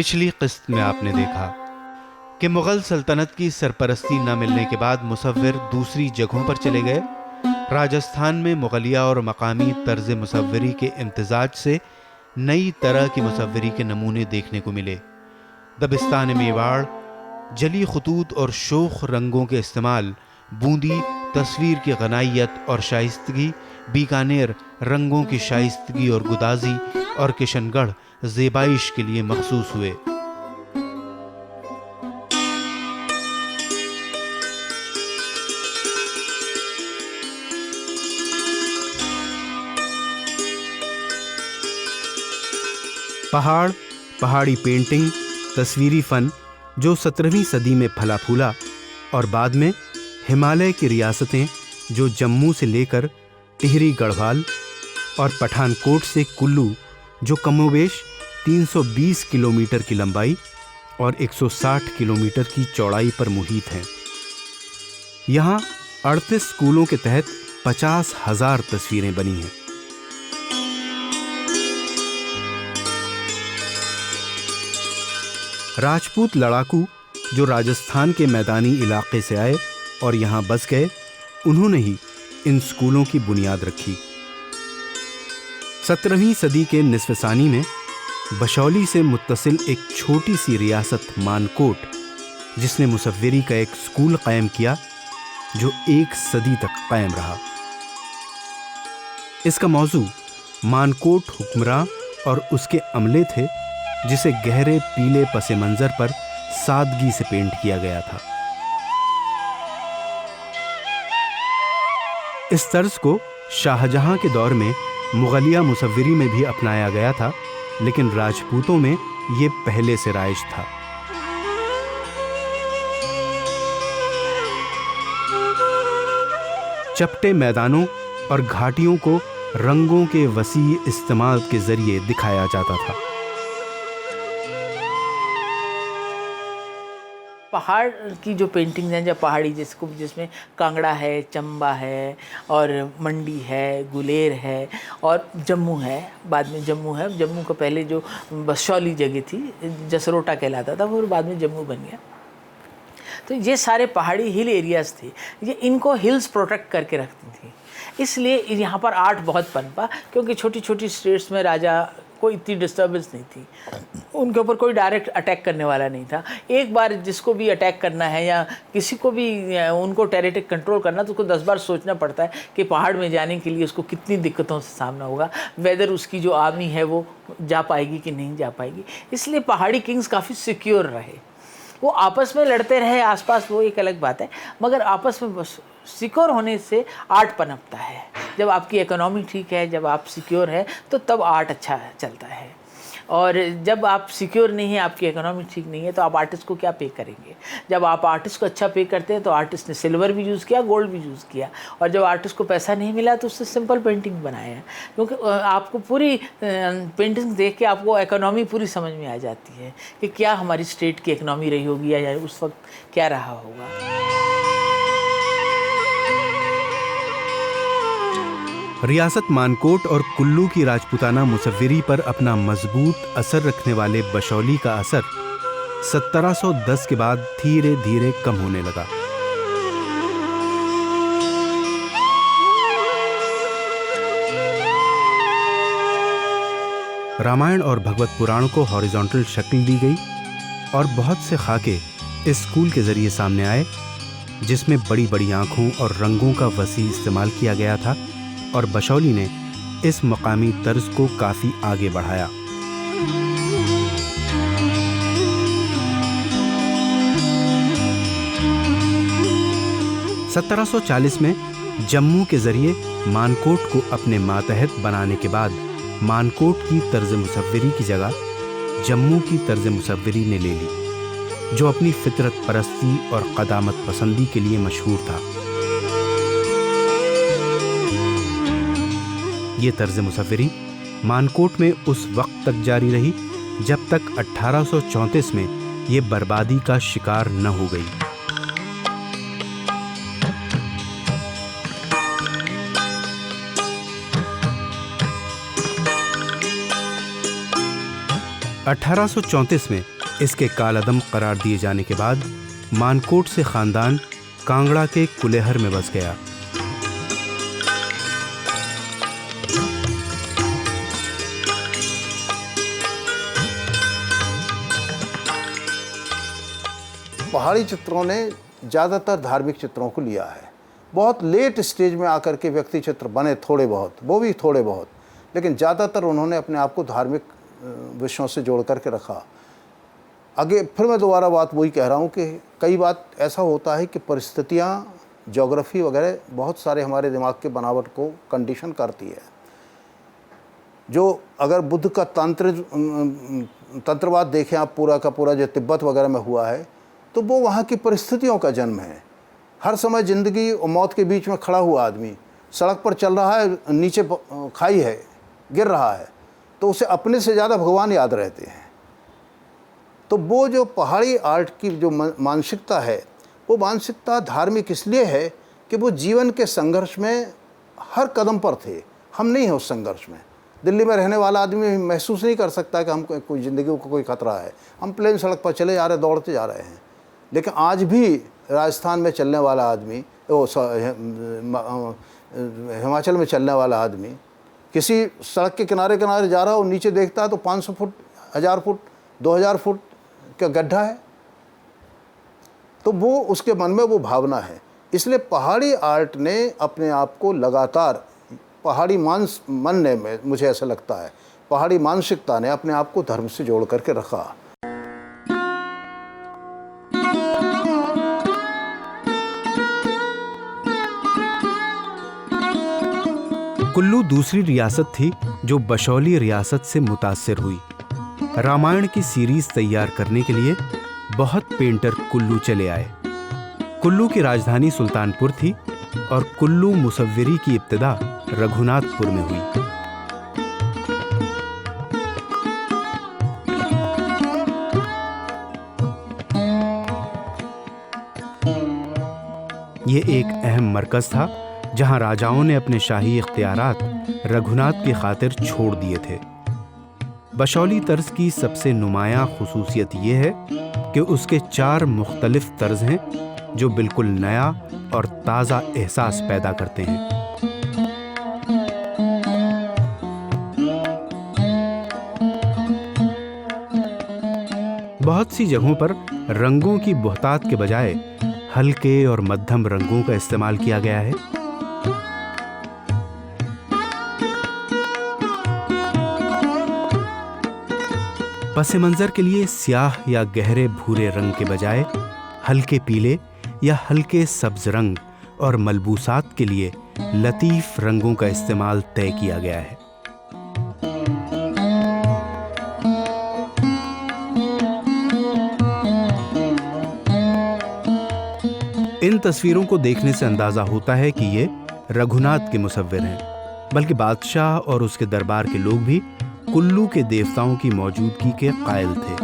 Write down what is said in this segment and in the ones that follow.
पिछली किस्त में आपने देखा कि मुगल सल्तनत की सरपरस्ती न मिलने के बाद मुसव्विर दूसरी जगहों पर चले गए। राजस्थान में मुगलिया और मकामी तर्ज मुसव्वरी के इम्तिजाज से नई तरह की मुसव्वरी के नमूने देखने को मिले। दबिस्तान मेवाड़ जली खतूत और शोख रंगों के इस्तेमाल, बूंदी तस्वीर की गनाइयत और शाइस्तगी, बीकानेर रंगों की शाइस्तगी और गुदाजी, और किशनगढ़ ज़ेबाइश के लिए मखसूस हुए। पहाड़, पहाड़ी पेंटिंग, तस्वीरी फन जो 17वीं सदी में फला फूला, और बाद में हिमालय की रियासतें जो जम्मू से लेकर टिहरी गढ़वाल और पठानकोट से कुल्लू जो कमोबेश 320 किलोमीटर की लंबाई और 160 किलोमीटर की चौड़ाई पर मुहित हैं। यहाँ 38 स्कूलों के तहत 50,000 तस्वीरें बनी हैं। राजपूत लड़ाकू जो राजस्थान के मैदानी इलाके से आए और यहाँ बस गए, उन्होंने ही इन स्कूलों की बुनियाद रखी। 17वीं सदी के निस्फ़-ए-सानी में बशौली से मुत्तसिल एक छोटी सी रियासत मानकोट, जिसने मुसव्वरी का एक स्कूल कायम किया जो 1 सदी तक कायम रहा। इसका मौजू मानकोट हुक्मरां और उसके अमले थे, जिसे गहरे पीले पसे मंजर पर सादगी से पेंट किया गया था। इस तर्ज को शाहजहां के दौर में मुगलिया मुसव्वरी में भी अपनाया गया था, लेकिन राजपूतों में ये पहले से राइज था। चपटे मैदानों और घाटियों को रंगों के वसी इस्तेमाल के जरिए दिखाया जाता था। पहाड़ की जो पेंटिंग्स हैं, जब पहाड़ी जिसमें कांगड़ा है, चंबा है और मंडी है, गुलेर है और जम्मू है। बाद में जम्मू है। जम्मू को पहले जो बशौली जगह थी, जसरोटा कहलाता था, वो बाद में जम्मू बन गया। तो ये सारे पहाड़ी हिल एरियाज़ थे, ये इनको हिल्स प्रोटेक्ट करके रखती थी। इसलिए यहाँ पर आर्ट बहुत पनपा, क्योंकि छोटी छोटी स्टेट्स में राजा कोई इतनी डिस्टर्बेंस नहीं थी, उनके ऊपर कोई डायरेक्ट अटैक करने वाला नहीं था। एक बार जिसको भी अटैक करना है या किसी को भी उनको टेरिटरी कंट्रोल करना, तो उसको 10 बार सोचना पड़ता है कि पहाड़ में जाने के लिए उसको कितनी दिक्कतों से सामना होगा, वेदर उसकी जो आर्मी है वो जा पाएगी कि नहीं जा पाएगी। इसलिए पहाड़ी किंग्स काफ़ी सिक्योर रहे। वो आपस में लड़ते रहे आसपास, वो एक अलग बात है, मगर आपस में बस सिक्योर होने से आर्ट पनपता है। जब आपकी इकोनॉमी ठीक है, जब आप सिक्योर है, तो तब आर्ट अच्छा चलता है। और जब आप सिक्योर नहीं है, आपकी इकोनॉमी ठीक नहीं है, तो आप आर्टिस्ट को क्या पे करेंगे। जब आप आर्टिस्ट को अच्छा पे करते हैं, तो आर्टिस्ट ने सिल्वर भी यूज़ किया, गोल्ड भी यूज़ किया, और जब आर्टिस्ट को पैसा नहीं मिला तो उससे सिंपल पेंटिंग बनाया। क्योंकि आपको पूरी पेंटिंग देख के आपको इकोनॉमी पूरी समझ में आ जाती है कि क्या हमारी स्टेट की इकोनॉमी रही होगी या उस वक्त क्या रहा होगा। रियासत मानकोट और कुल्लू की राजपूताना मुसव्वरी पर अपना मजबूत असर रखने वाले बशौली का असर 1710 के बाद धीरे धीरे कम होने लगा। रामायण और भगवत पुराण को हॉरिजॉन्टल शक्ल दी गई और बहुत से खाके इस स्कूल के जरिए सामने आए, जिसमें बड़ी बड़ी आंखों और रंगों का वसी इस्तेमाल किया गया था, और बशौली ने इस मकामी तर्ज को काफी आगे बढ़ाया। (1740) में जम्मू के जरिए मानकोट को अपने मातहत बनाने के बाद मानकोट की तर्ज मुसव्वरी की जगह जम्मू की तर्ज मुसव्वरी ने ले ली, जो अपनी फितरत परस्ती और कदामत पसंदी के लिए मशहूर था। ये तर्ज मुसव्वरी मानकोट में उस वक्त तक जारी रही जब तक 1834 में ये बर्बादी का शिकार न हो गई। (1834) में इसके कालअदम करार दिए जाने के बाद मानकोट से खानदान कांगड़ा के कुलेहर में बस गया। पहाड़ी चित्रों ने ज़्यादातर धार्मिक चित्रों को लिया है। बहुत लेट स्टेज में आकर के व्यक्ति चित्र बने थोड़े बहुत, वो भी थोड़े बहुत, लेकिन ज़्यादातर उन्होंने अपने आप को धार्मिक विषयों से जोड़ करके रखा। आगे फिर मैं दोबारा बात वही कह रहा हूँ कि कई बात ऐसा होता है कि परिस्थितियाँ, ज्योग्राफी वगैरह बहुत सारे हमारे दिमाग के बनावट को कंडीशन करती है। जो अगर बुद्ध का तंत्रवाद देखें आप, पूरा का पूरा जो तिब्बत वगैरह में हुआ है, तो वो वहाँ की परिस्थितियों का जन्म है। हर समय ज़िंदगी और मौत के बीच में खड़ा हुआ आदमी सड़क पर चल रहा है, नीचे खाई है, गिर रहा है, तो उसे अपने से ज़्यादा भगवान याद रहते हैं। तो वो जो पहाड़ी आर्ट की जो मानसिकता है, वो मानसिकता धार्मिक इसलिए है कि वो जीवन के संघर्ष में हर कदम पर थे। हम नहीं हैं उस संघर्ष में। दिल्ली में रहने वाला आदमी महसूस नहीं कर सकता कि हम कोई ज़िंदगी को कोई खतरा है। हम प्लेन सड़क पर चले जा रहे, दौड़ते जा रहे हैं। लेकिन आज भी राजस्थान में चलने वाला आदमी, हिमाचल में चलने वाला आदमी किसी सड़क के किनारे किनारे जा रहा हो, नीचे देखता है तो 500 फुट, 1000 फुट, 2000 फुट का गड्ढा है। तो वो उसके मन में वो भावना है। इसलिए पहाड़ी आर्ट ने अपने आप को लगातार, पहाड़ी मन ने, में मुझे ऐसा लगता है, पहाड़ी मानसिकता ने अपने आप को धर्म से जोड़ करके रखा। कुल्लू दूसरी रियासत थी जो बशौली रियासत से मुतासिर हुई। रामायण की सीरीज तैयार करने के लिए बहुत पेंटर कुल्लू चले आए। कुल्लू की राजधानी सुल्तानपुर थी और कुल्लू मुसव्विरी की इब्तिदा रघुनाथपुर में हुई। ये एक अहम मरकज था जहां राजाओं ने अपने शाही इख्तियारात रघुनाथ की खातिर छोड़ दिए थे। बशौली तर्ज की सबसे नुमायां खुसूसियत यह है कि उसके 4 मुख्तलिफ तर्ज हैं जो बिल्कुल नया और ताज़ा एहसास पैदा करते हैं। बहुत सी जगहों पर रंगों की बहुतात के बजाय हल्के और मध्यम रंगों का इस्तेमाल किया गया है। पस मंजर के लिए स्याह या गहरे भूरे रंग के बजाय हल्के पीले या हल्के सब्ज रंग और मलबूसात के लिए लतीफ रंगों का इस्तेमाल तय किया गया है। इन तस्वीरों को देखने से अंदाजा होता है कि ये रघुनाथ के मुसव्विर हैं, बल्कि बादशाह और उसके दरबार के लोग भी कुल्लू के देवताओं की मौजूदगी के कायल थे।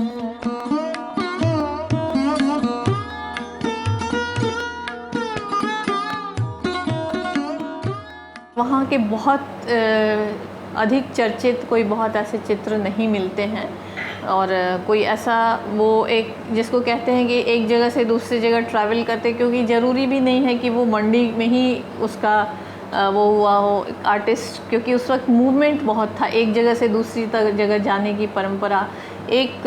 वहाँ के बहुत अधिक चर्चित कोई बहुत ऐसे चित्र नहीं मिलते हैं, और कोई ऐसा वो एक जिसको कहते हैं कि एक जगह से दूसरी जगह ट्रैवल करते, क्योंकि ज़रूरी भी नहीं है कि वो मंडी में ही उसका वो हुआ हो आर्टिस्ट, क्योंकि उस वक्त मूवमेंट बहुत था, एक जगह से दूसरी जगह जाने की परंपरा, एक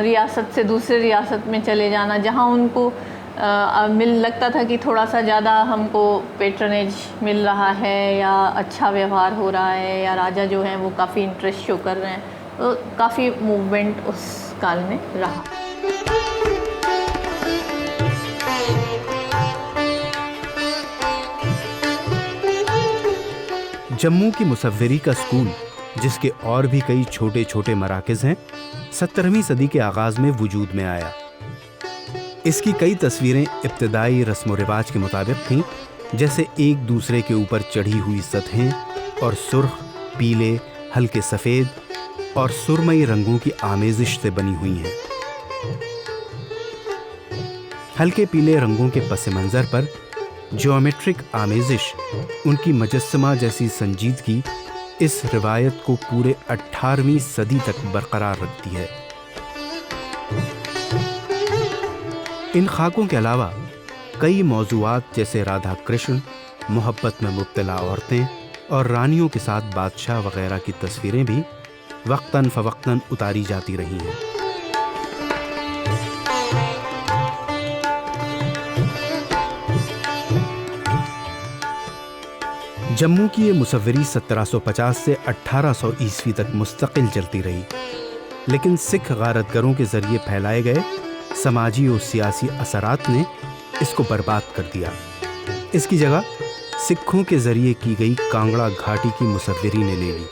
रियासत से दूसरे रियासत में चले जाना, जहाँ उनको लगता था कि थोड़ा सा ज़्यादा हमको पेट्रनेज मिल रहा है या अच्छा व्यवहार हो रहा है या राजा जो हैं वो काफ़ी इंटरेस्ट शो कर रहे हैं, तो काफ़ी मूवमेंट उस काल में रहा। जम्मू की मुसव्विरी का स्कूल, जिसके और भी कई छोटे छोटे मराकज़ हैं, 17वीं सदी के आगाज़ में वजूद में आया। इसकी कई तस्वीरें इब्तदाई रस्म व रिवाज के मुताबिक थीं, जैसे एक दूसरे के ऊपर चढ़ी हुई सतहें और सुर्ख, पीले, हल्के सफ़ेद और सुरमई रंगों की आमेजिश से बनी हुई हैं। हल्के पीले रंगों के पस मंज़र पर ज्योमेट्रिक आमेजिश, उनकी मुजस्समा जैसी संजीदगी इस रिवायत को पूरे 18वीं सदी तक बरकरार रखती है। इन खाकों के अलावा कई मौजूआत जैसे राधा कृष्ण, मोहब्बत में मुब्तला औरतें और रानियों के साथ बादशाह वगैरह की तस्वीरें भी वक्तन फवक्तन उतारी जाती रही हैं। जम्मू की ये मुसव्वरी 1750 से 1800 ईस्वी तक मुस्तकिल चलती रही, लेकिन सिख गारतगरों के जरिए फैलाए गए समाजी और सियासी असरात ने इसको बर्बाद कर दिया। इसकी जगह सिखों के जरिए की गई कांगड़ा घाटी की मुसव्वरी ने ले ली।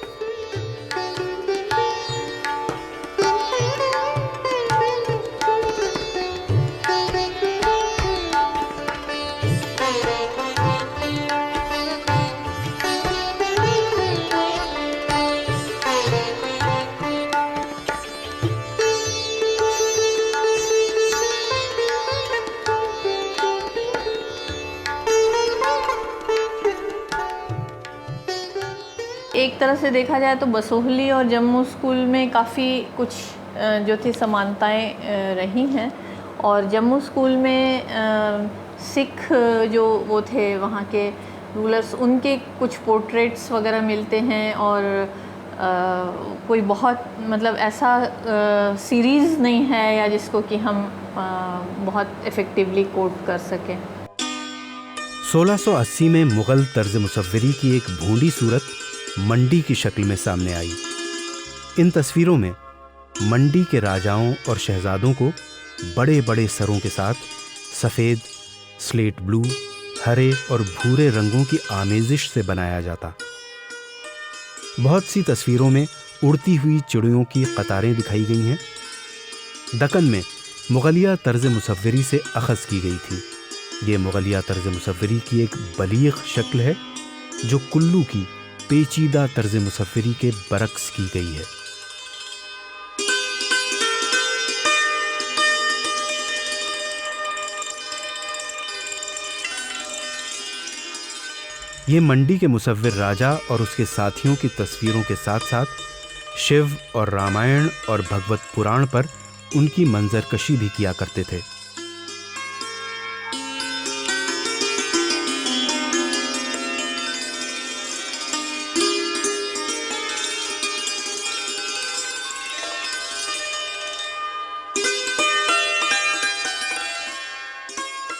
एक तरह से देखा जाए तो बसोहली और जम्मू स्कूल में काफ़ी कुछ जो थी समानताएं रही हैं, और जम्मू स्कूल में सिख जो वो थे वहाँ के रूलर्स, उनके कुछ पोर्ट्रेट्स वगैरह मिलते हैं, और कोई बहुत मतलब ऐसा सीरीज़ नहीं है या जिसको कि हम बहुत इफ़ेक्टिवली कोट कर सकें। 1680 में मुग़ल तर्ज मुसव्वरी की एक भूंडी सूरत मंडी की शक्ल में सामने आई। इन तस्वीरों में मंडी के राजाओं और शहजादों को बड़े बड़े सरों के साथ सफ़ेद, स्लेट ब्लू, हरे और भूरे रंगों की आमेजिश से बनाया जाता। बहुत सी तस्वीरों में उड़ती हुई चिड़ियों की कतारें दिखाई गई हैं। दक्कन में मुग़लिया तर्ज मुसव्वरी से अख़ज़ की गई थी। ये मुग़लिया तर्ज मुसव्वरी की एक बलीग़ शक्ल है जो कुल्लू की पेचीदा तर्ज मुसव्वरी के बरक्स की गई है। ये मंडी के मुसव्विर राजा और उसके साथियों की तस्वीरों के साथ साथ शिव और रामायण और भगवत पुराण पर उनकी मंजरकशी भी किया करते थे।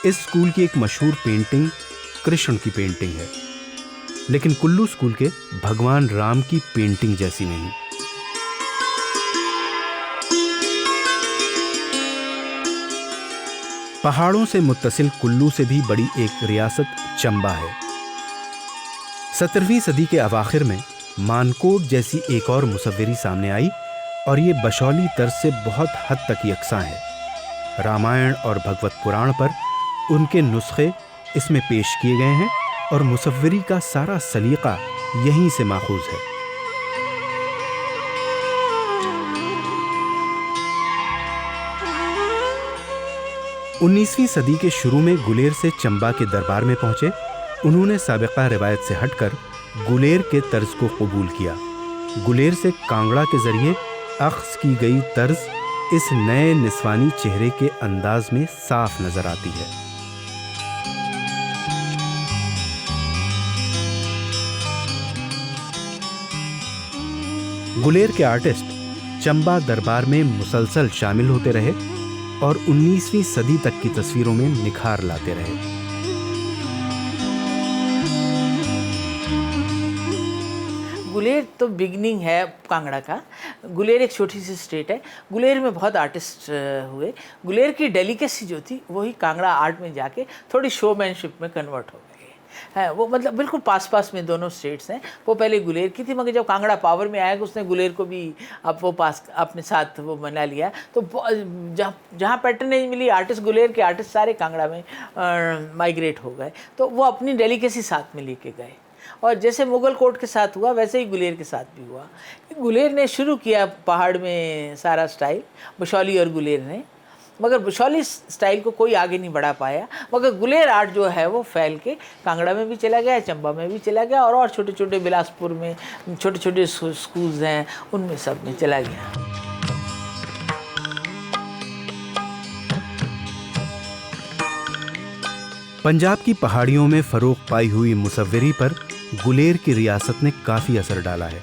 इस स्कूल की एक मशहूर पेंटिंग कृष्ण की पेंटिंग है, लेकिन कुल्लू स्कूल के भगवान राम की पेंटिंग जैसी नहीं। पहाड़ों से मुत्तसिल कुल्लू से भी बड़ी एक रियासत चंबा है। 17वीं सदी के अवाखिर में मानकोट जैसी एक और मुसव्वरी सामने आई, और ये बशौली तर्ज से बहुत हद तक यकसां है। रामायण और भगवत पुराण पर उनके नुस्खे इसमें पेश किए गए हैं, और मुसव्वरी का सारा सलीका यहीं से माखूज है। उन्नीसवीं सदी के शुरू में गुलेर से चंबा के दरबार में पहुंचे। उन्होंने साबिका रिवायत से हटकर गुलेर के तर्ज को कबूल किया। गुलेर से कांगड़ा के जरिए अख्ज़ की गई तर्ज इस नए निस्वानी चेहरे के अंदाज में साफ नजर आती है। गुलेर के आर्टिस्ट चंबा दरबार में मुसलसल शामिल होते रहे और 19वीं सदी तक की तस्वीरों में निखार लाते रहे। गुलेर तो बिगनिंग है कांगड़ा का। गुलेर एक छोटी सी स्टेट है। गुलेर में बहुत आर्टिस्ट हुए। गुलेर की डेलिकेसी जो थी वही कांगड़ा आर्ट में जाके थोड़ी शोमैनशिप में कन्वर्ट हो गई है। वो मतलब बिल्कुल पास पास में दोनों स्टेट्स हैं। वो पहले गुलेर की थी, मगर जब कांगड़ा पावर में आया उसने गुलेर को भी अब वो पास अपने साथ वो बना लिया। तो जहाँ पैटर्नेज मिली आर्टिस्ट, गुलेर के आर्टिस्ट सारे कांगड़ा में माइग्रेट हो गए। तो वो अपनी डेलिकेसी साथ में लेके गए, और जैसे मुगल कोर्ट के साथ हुआ वैसे ही गुलेर के साथ भी हुआ। गुलेर ने शुरू किया पहाड़ में सारा स्टाइल, बशौली और गुलेर ने, मगर बशौली स्टाइल को कोई आगे नहीं बढ़ा पाया। मगर गुलेर आर्ट जो है वो फैल के कांगड़ा में भी चला गया, चंबा में भी चला गया, और छोटे छोटे बिलासपुर में छोटे छोटे स्कूल्स हैं उनमें सब में चला गया। पंजाब की पहाड़ियों में फरोग पाई हुई मुसव्विरी पर गुलेर की रियासत ने काफी असर डाला है।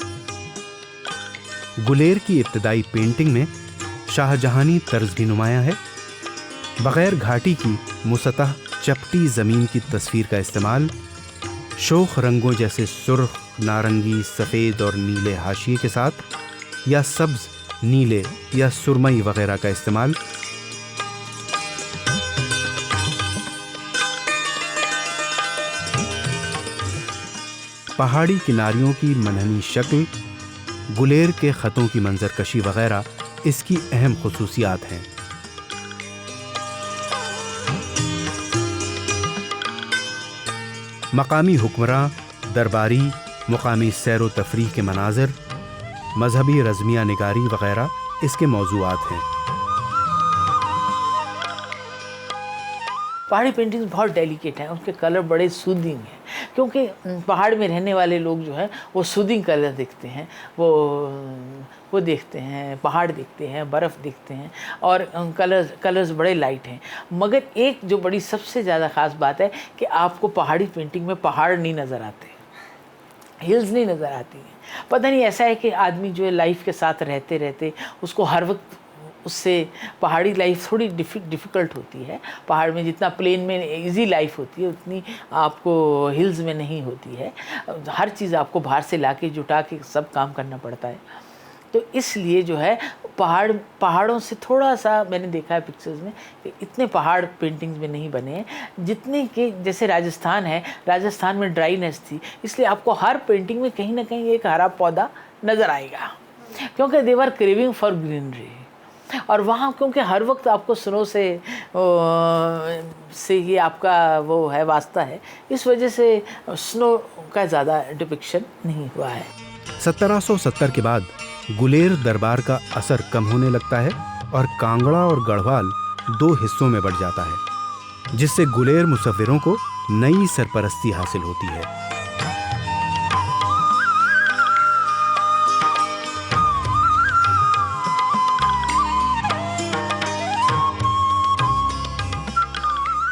गुलेर की इब्तदाई पेंटिंग में शाहजहानी तर्ज भी नुमाया है। बगैर घाटी की मुसतह चपटी जमीन की तस्वीर का इस्तेमाल, शोख रंगों जैसे सुर्ख, नारंगी, सफेद और नीले हाशिए के साथ या सब्ज, नीले या सुरमई वगैरह का इस्तेमाल, पहाड़ी किनारियों की मनहनी शक्ल, गुलेर के खतों की मंजरकशी वगैरह इसकी अहम खुसूसियात हैं। मकामी हुक्मरां, दरबारी, मुकामी सैर व तफरीह के मनाज़िर, मजहबी रज़मिया निगारी वगैरह इसके मौज़ूआत हैं। पहाड़ी पेंटिंग्स बहुत डेलिकेट हैं, उनके कलर बड़े सूदिंग हैं, क्योंकि पहाड़ में रहने वाले लोग जो हैं वो सूदिंग कलर देखते हैं, वो देखते हैं, पहाड़ देखते हैं, बर्फ़ देखते हैं, और कलर्स बड़े लाइट हैं। मगर एक जो बड़ी सबसे ज़्यादा ख़ास बात है कि आपको पहाड़ी पेंटिंग में पहाड़ नहीं नज़र आते, हिल्स नहीं नज़र आती हैं। पता नहीं, ऐसा है कि आदमी जो है लाइफ के साथ रहते रहते उसको हर वक्त उससे पहाड़ी लाइफ थोड़ी डिफ़िकल्ट होती है। पहाड़ में जितना प्लेन में इजी लाइफ होती है उतनी आपको हिल्स में नहीं होती है। हर चीज़ आपको बाहर से लाके जुटा के सब काम करना पड़ता है। तो इसलिए जो है पहाड़ों से थोड़ा सा मैंने देखा है पिक्चर्स में कि इतने पहाड़ पेंटिंग्स में नहीं बने हैं जितने कि जैसे राजस्थान है, राजस्थान में ड्राईनेस थी, इसलिए आपको हर पेंटिंग में कहीं ना कहीं एक हरा पौधा नज़र आएगा, क्योंकि दे वर क्रेविंग फॉर ग्रीनरी। और वहाँ क्योंकि हर वक्त आपको स्नो से ही आपका वो है वास्ता है, इस वजह से स्नो का ज़्यादा डिपिक्शन नहीं हुआ है। 1770 के बाद गुलेर दरबार का असर कम होने लगता है और कांगड़ा और गढ़वाल दो हिस्सों में बढ़ जाता है, जिससे गुलेर मुसव्विरों को नई सरपरस्ती हासिल होती है।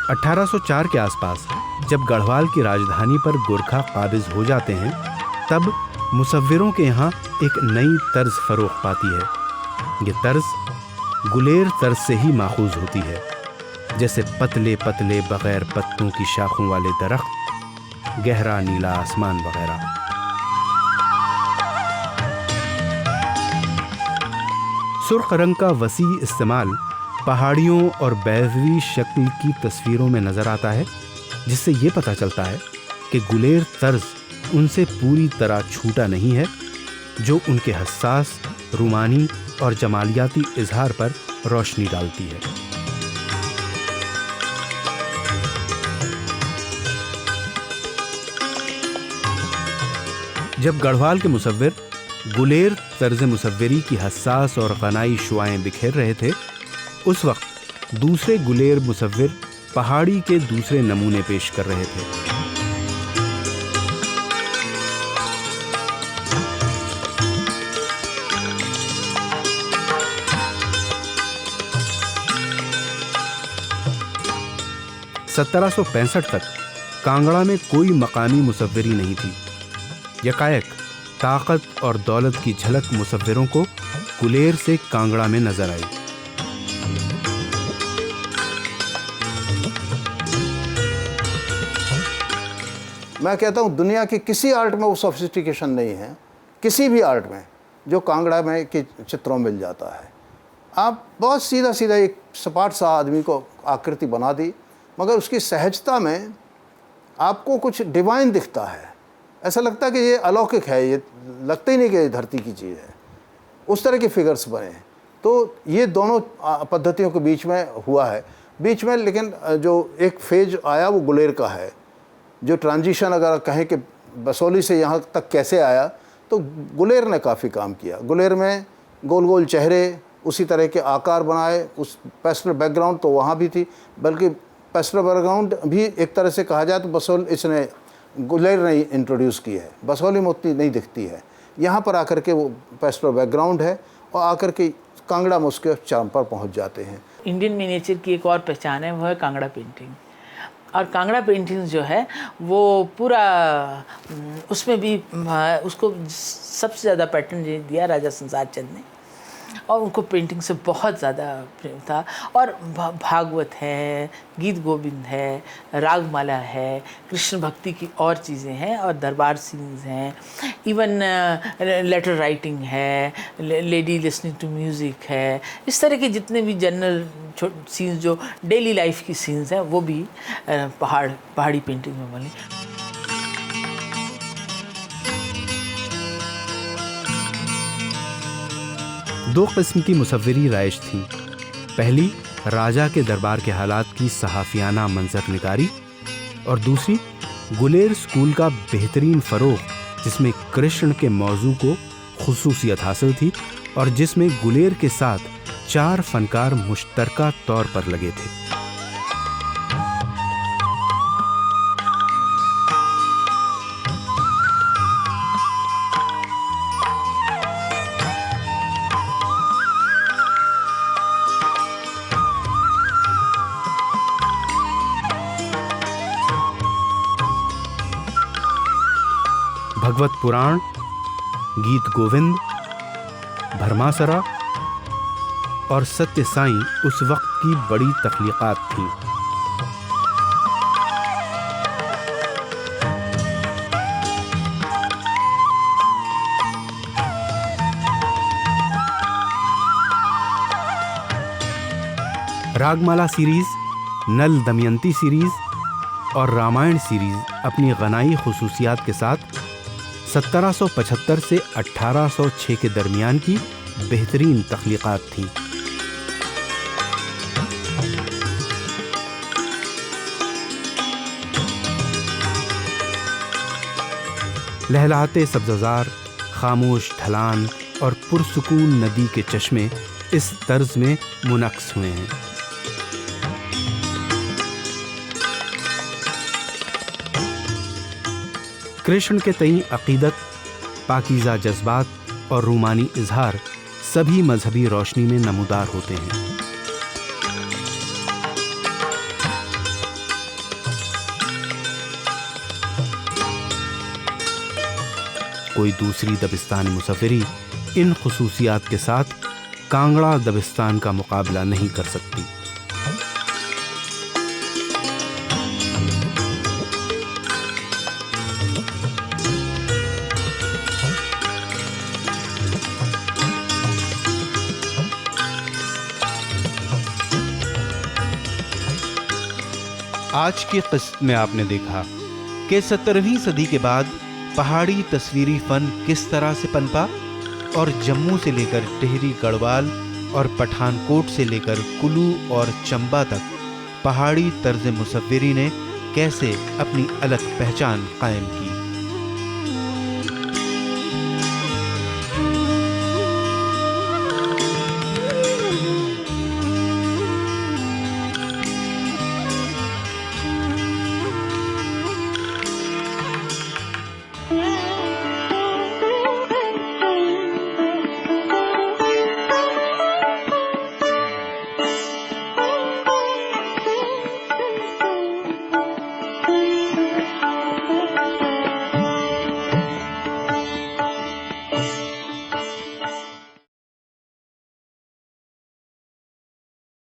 अठारह 1804 के आसपास जब गढ़वाल की राजधानी पर गोरखा काबिज हो जाते हैं, तब मुसव्विरों के यहाँ एक नई तर्ज फरोग पाती है। ये तर्ज गुलेर तर्ज से ही माखूज होती है, जैसे पतले पतले बगैर पत्तों की शाखों वाले दरख्त, गहरा नीला आसमान वगैरह। सुर्ख रंग का वसी इस्तेमाल पहाड़ियों और बैजवी शक्ल की तस्वीरों में नजर आता है, जिससे ये पता चलता है कि गुलेर तर्ज उनसे पूरी तरह छूटा नहीं है, जो उनके हसास, रूमानी और जमालियाती इजहार पर रोशनी डालती है। जब गढ़वाल के मुसव्विर गुलेर तर्ज मुसव्विरी की हसास और गनाई शुआएं बिखेर रहे थे, उस वक्त दूसरे गुलेर मुसव्विर पहाड़ी के दूसरे नमूने पेश कर रहे थे। (1765) तक कांगड़ा में कोई मकामी मुसव्विरी नहीं थी। यकायक ताकत और दौलत की झलक मुसव्विरों को गुलेर से कांगड़ा में नजर आई। मैं कहता हूँ दुनिया की किसी आर्ट में वो सोफिस्टिकेशन नहीं है, किसी भी आर्ट में, जो कांगड़ा में के चित्रों में मिल जाता है। आप बहुत सीधा सीधा एक सपाट सा आदमी को आकृति बना दी, मगर उसकी सहजता में आपको कुछ डिवाइन दिखता है। ऐसा लगता है कि ये अलौकिक है, ये लगता ही नहीं कि ये धरती की चीज़ है। उस तरह के फिगर्स बने। तो ये दोनों पद्धतियों के बीच में हुआ है बीच में। लेकिन जो एक फेज आया वो गुलेर का है, जो ट्रांजिशन अगर कहें कि बसोली से यहाँ तक कैसे आया, तो गुलेर ने काफ़ी काम किया। गुलेर में गोल गोल चेहरे, उसी तरह के आकार बनाए, उस पेस्टल बैकग्राउंड तो वहाँ भी थी, बल्कि पेस्टल बैकग्राउंड भी एक तरह से कहा जाए तो इसने गुलेर ने इंट्रोड्यूस की है। बसोली में उतनी नहीं दिखती है, यहाँ पर आकर के वो पेस्टल बैकग्राउंड है और आकर के कांगड़ा में उसके चरम पर पहुँच जाते हैं। इंडियन मिनिएचर की एक और पहचान है, वो है कांगड़ा पेंटिंग। और कांगड़ा पेंटिंग्स जो है वो पूरा उसमें भी उसको सबसे ज़्यादा पैटर्न दिया राजा संसार चंद ने, और उनको पेंटिंग से बहुत ज़्यादा प्रेम था। और भागवत है, गीत गोविंद है, रागमाला है, कृष्ण भक्ति की और चीज़ें हैं, और दरबार सीन्स हैं, इवन लेटर राइटिंग है, लेडी लिसनिंग टू म्यूज़िक है। इस तरह के जितने भी जनरल सीन्स जो डेली लाइफ की सीन्स हैं वो भी पहाड़ी पेंटिंग में बनी। दो किस्म की मुसव्विरी राइज थीं। पहली राजा के दरबार के हालात की सहाफ़ियाना मंजर निगारी, और दूसरी गुलेर स्कूल का बेहतरीन फ़रोग़, जिसमें कृष्ण के मौजू को खुसूसियत हासिल थी और जिसमें गुलेर के साथ 4 फनकार मुश्तरका तौर पर लगे थे। भगवत पुराण, गीत गोविंद, भरमासरा और सत्य साईं उस वक्त की बड़ी तख्लीक़ात थीं। रागमाला सीरीज, नल दमयंती सीरीज और रामायण सीरीज अपनी गनाई खुसूसियात के साथ 1775 से 1806 के दरमियान की बेहतरीन तख्लीक़ात थीं। लहलहाते सब्ज़ार, खामोश ढलान और पुरसुकून नदी के चश्मे इस तर्ज में मुनक्स हुए हैं। कृष्ण के तई अक़ीदत, पाकीज़ा जज्बात और रूमानी इजहार सभी मजहबी रोशनी में नमूदार होते हैं। कोई दूसरी दबिस्तानी मुसव्विरी इन खुसूसियात के साथ कांगड़ा दबिस्तान का मुकाबला नहीं कर सकती। आज की किस्त में आपने देखा कि 17वीं सदी के बाद पहाड़ी तस्वीरी फन किस तरह से पनपा और जम्मू से लेकर टिहरी गढ़वाल और पठानकोट से लेकर कुल्लू और चंबा तक पहाड़ी तर्ज मुसव्विरी ने कैसे अपनी अलग पहचान कायम की।